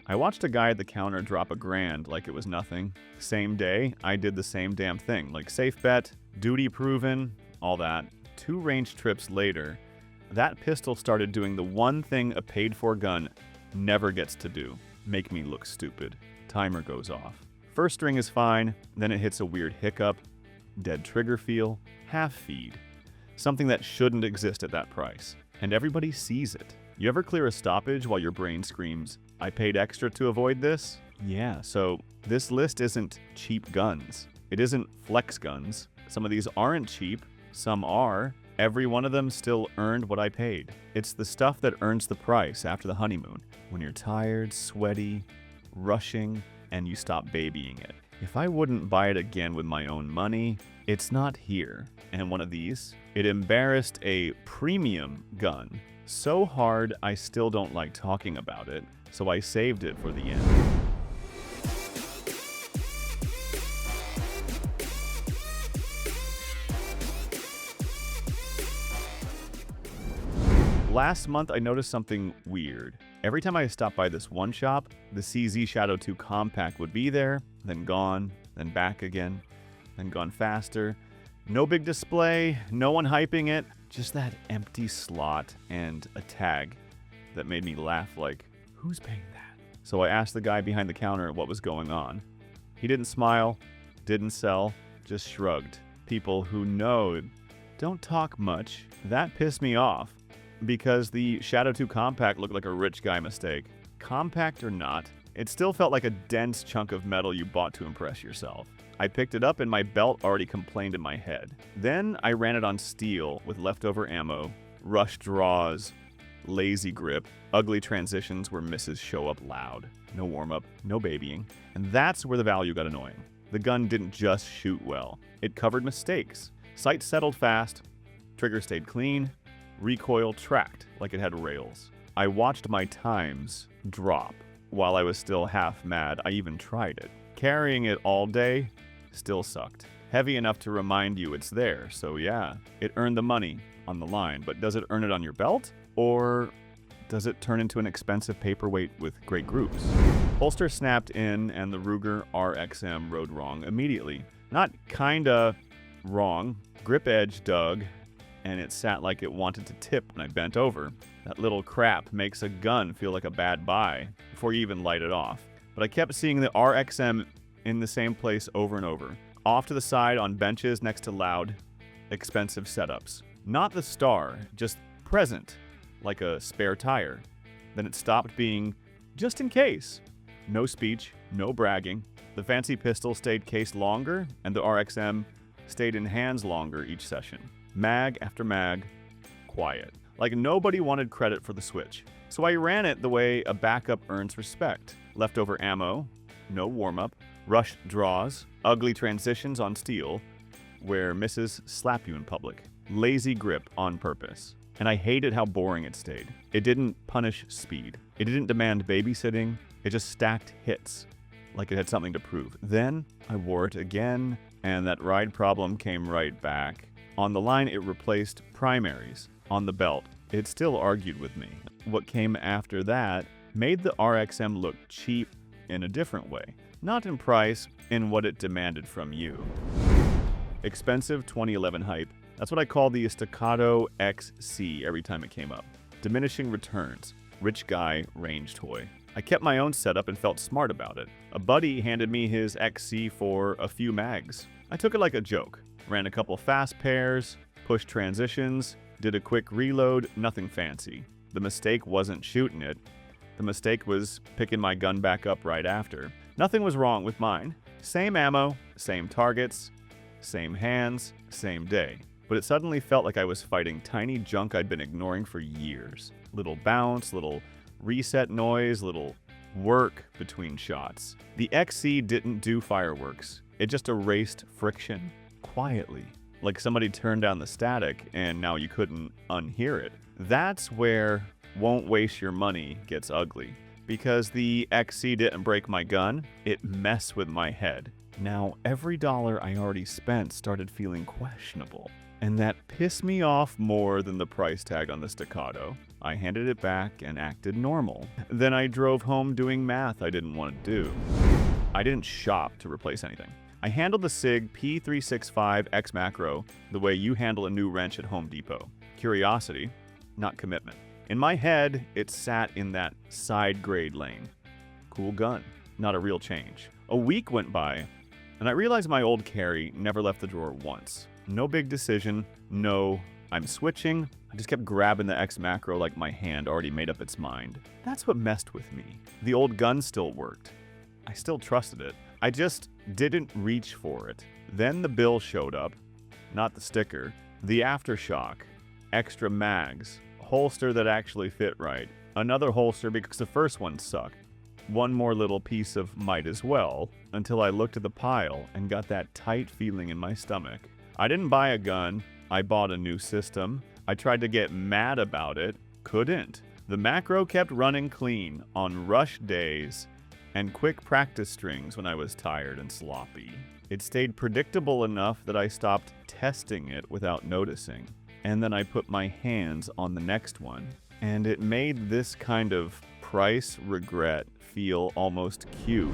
I watched a guy at the counter drop $1,000 like it was nothing. Same day, I did the same damn thing, like safe bet, duty proven, all that. 2 range trips later, that pistol started doing the one thing a paid-for gun never gets to do: make me look stupid. Timer goes off. First string is fine, then it hits a weird hiccup, dead trigger feel, half feed. Something that shouldn't exist at that price. And everybody sees it. You ever clear a stoppage while your brain screams, "I paid extra to avoid this"? Yeah, so this list isn't cheap guns. It isn't flex guns. Some of these aren't cheap, some are. Every one of them still earned what I paid. It's the stuff that earns the price after the honeymoon, when you're tired, sweaty, rushing, and you stop babying it. If I wouldn't buy it again with my own money, it's not here. And one of these, it embarrassed a premium gun so hard I still don't like talking about it, so I saved it for the end. Last month, I noticed something weird. Every time I stopped by this one shop, the CZ Shadow 2 Compact would be there, then gone, then back again, then gone faster. No big display, no one hyping it, just that empty slot and a tag that made me laugh like, who's paying that? So I asked the guy behind the counter what was going on. He didn't smile, didn't sell, just shrugged. People who know don't talk much. That pissed me off, because the Shadow 2 Compact looked like a rich guy mistake. Compact or not, it still felt like a dense chunk of metal you bought to impress yourself. I picked it up and my belt already complained in my head. Then I ran it on steel with leftover ammo, rush draws, lazy grip, ugly transitions where misses show up loud. No warm-up, no babying. And that's where the value got annoying. The gun didn't just shoot well. It covered mistakes. Sight settled fast, trigger stayed clean, recoil tracked like it had rails. I watched my times drop. While I was still half mad, I even tried it. Carrying it all day still sucked. Heavy enough to remind you it's there, so yeah, it earned the money on the line, but does it earn it on your belt? Or does it turn into an expensive paperweight with great groups? Holster snapped in and the Ruger RXM rode wrong immediately. Not kinda wrong. Grip edge dug, and it sat like it wanted to tip when I bent over. That little crap makes a gun feel like a bad buy before you even light it off. But I kept seeing the RXM in the same place over and over. Off to the side on benches next to loud, expensive setups. Not the Star, just present, like a spare tire. Then it stopped being just in case. No speech, no bragging. The fancy pistol stayed cased longer, and the RXM stayed in hands longer each session. Mag after mag, quiet. Like nobody wanted credit for the switch. So I ran it the way a backup earns respect. Leftover ammo, no warm-up, rushed draws, ugly transitions on steel, where misses slap you in public. Lazy grip on purpose. And I hated how boring it stayed. It didn't punish speed. It didn't demand babysitting. It just stacked hits, like it had something to prove. Then I wore it again, and that ride problem came right back. On the line, it replaced primaries. On the belt, it still argued with me. What came after that made the RXM look cheap in a different way. Not in price, in what it demanded from you. Expensive 2011 hype. That's what I called the Staccato XC every time it came up. Diminishing returns. Rich guy range toy. I kept my own setup and felt smart about it. A buddy handed me his XC for a few mags. I took it like a joke. Ran a couple fast pairs, pushed transitions, did a quick reload, nothing fancy. The mistake wasn't shooting it. The mistake was picking my gun back up right after. Nothing was wrong with mine. Same ammo, same targets, same hands, same day. But it suddenly felt like I was fighting tiny junk I'd been ignoring for years. Little bounce, little reset noise, little work between shots. The XC didn't do fireworks. It just erased friction. Quietly, like somebody turned down the static and now you couldn't unhear it. That's where won't waste your money gets ugly. Because the XC didn't break my gun, it messed with my head. Now every dollar I already spent started feeling questionable. And that pissed me off more than the price tag on the Staccato. I handed it back and acted normal. Then I drove home doing math I didn't want to do. I didn't shop to replace anything. I handled the SIG P365X macro the way you handle a new wrench at Home Depot. Curiosity, not commitment. In my head, it sat in that side grade lane. Cool gun, not a real change. A week went by, and I realized my old carry never left the drawer once. No big decision, no, I'm switching. I just kept grabbing the X macro like my hand already made up its mind. That's what messed with me. The old gun still worked. I still trusted it. I just didn't reach for it. Then the bill showed up, not the sticker, the aftershock, extra mags, holster that actually fit right, another holster because the first one sucked, one more little piece of might as well, until I looked at the pile and got that tight feeling in my stomach. I didn't buy a gun, I bought a new system. I tried to get mad about it, couldn't. The macro kept running clean on rush days and quick practice strings when I was tired and sloppy. It stayed predictable enough that I stopped testing it without noticing. And then I put my hands on the next one. And it made this kind of price regret feel almost cute.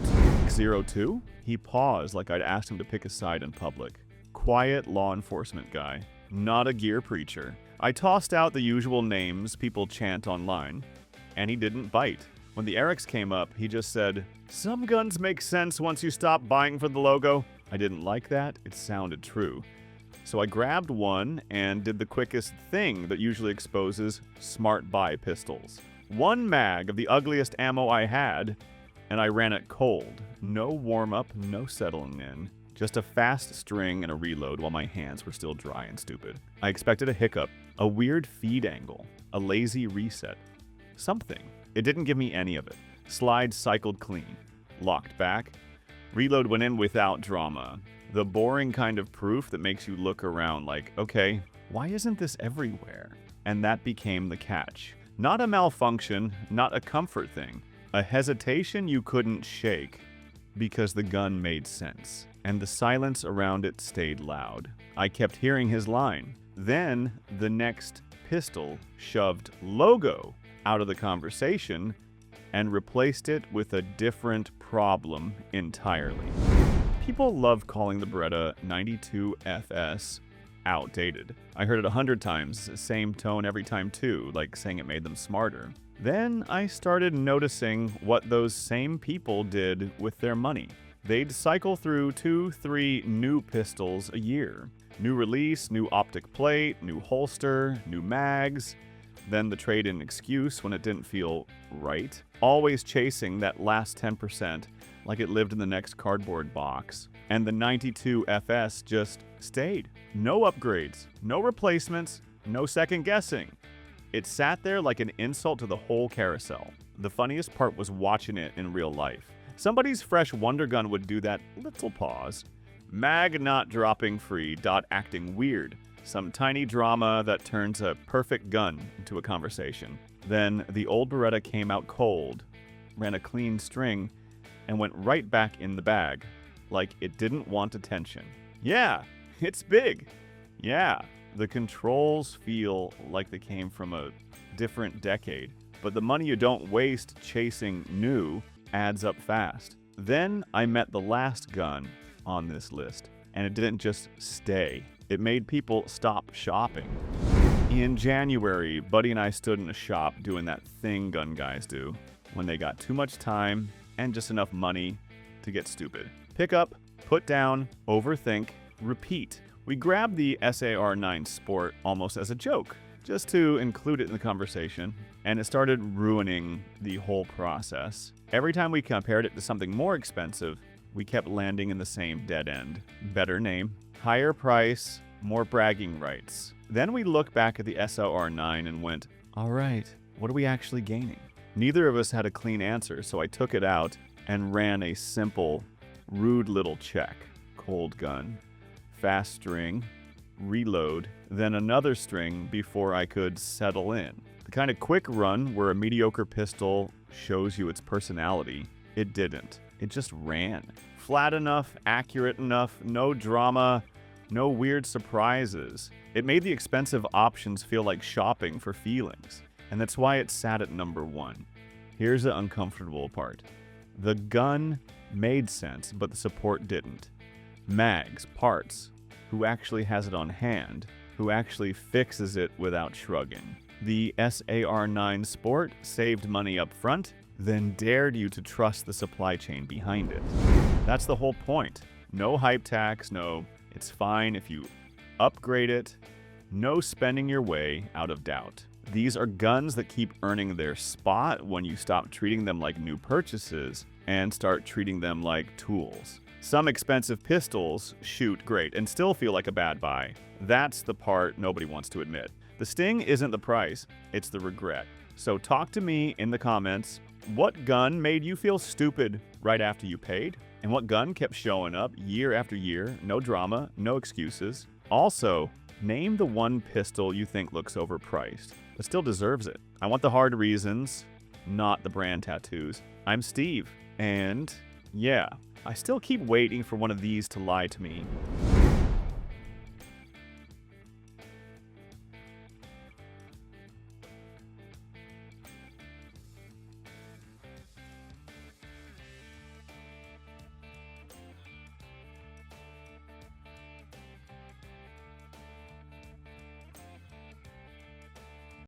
02? He paused like I'd asked him to pick a side in public. Quiet law enforcement guy, not a gear preacher. I tossed out the usual names people chant online, and he didn't bite. When the Erics came up, he just said, "Some guns make sense once you stop buying for the logo." I didn't like that. It sounded true. So I grabbed one and did the quickest thing that usually exposes smart buy pistols. One mag of the ugliest ammo I had, and I ran it cold. No warm-up, no settling in. Just a fast string and a reload while my hands were still dry and stupid. I expected a hiccup, a weird feed angle, a lazy reset. Something. It didn't give me any of it. Slide cycled clean. Locked back. Reload went in without drama. The boring kind of proof that makes you look around like, okay, why isn't this everywhere? And that became the catch. Not a malfunction, not a comfort thing. A hesitation you couldn't shake because the gun made sense. And the silence around it stayed loud. I kept hearing his line. Then the next pistol shoved logo out of the conversation and replaced it with a different problem entirely. People love calling the Beretta 92 FS outdated. I heard it 100 times, same tone every time too, like saying it made them smarter. Then I started noticing what those same people did with their money. They'd cycle through 2-3 new pistols a year. New release, new optic plate, new holster, new mags, then the trade-in excuse when it didn't feel right. Always chasing that last 10% like it lived in the next cardboard box. And the 92 FS just stayed. No upgrades, no replacements, no second guessing. It sat there like an insult to the whole carousel. The funniest part was watching it in real life. Somebody's fresh Wonder Gun would do that little pause. Mag not dropping free, dot acting weird. Some tiny drama that turns a perfect gun into a conversation. Then the old Beretta came out cold, ran a clean string, and went right back in the bag, like it didn't want attention. Yeah, it's big. Yeah, the controls feel like they came from a different decade, but the money you don't waste chasing new adds up fast. Then I met the last gun on this list, and it didn't just stay. It made people stop shopping. In January, Buddy and I stood in a shop doing that thing gun guys do when they got too much time and just enough money to get stupid. Pick up, put down, overthink, repeat. We grabbed the SAR-9 Sport almost as a joke, just to include it in the conversation, and it started ruining the whole process. Every time we compared it to something more expensive, we kept landing in the same dead end. Better name, higher price, more bragging rights. Then we looked back at the SLR9 and went, all right, what are we actually gaining? Neither of us had a clean answer, so I took it out and ran a simple, rude little check. Cold gun, fast string, reload, then another string before I could settle in. The kind of quick run where a mediocre pistol shows you its personality. It didn't. It just ran. Flat enough, accurate enough, no drama, no weird surprises. It made the expensive options feel like shopping for feelings. and that's why it sat at number 1. Here's the uncomfortable part. The gun made sense, but the support didn't. Mags, parts, who actually has it on hand, who actually fixes it without shrugging. The SAR-9 Sport saved money up front, then dared you to trust the supply chain behind it. That's the whole point. No hype tax, no, it's fine if you upgrade it, no spending your way out of doubt. These are guns that keep earning their spot when you stop treating them like new purchases and start treating them like tools. Some expensive pistols shoot great and still feel like a bad buy. That's the part nobody wants to admit. The sting isn't the price, it's the regret. So talk to me in the comments. What gun made you feel stupid right after you paid? And what gun kept showing up year after year? No drama, no excuses. Also, name the one pistol you think looks overpriced, but still deserves it. I want the hard reasons, not the brand tattoos. I'm Steve, and yeah, I still keep waiting for one of these to lie to me.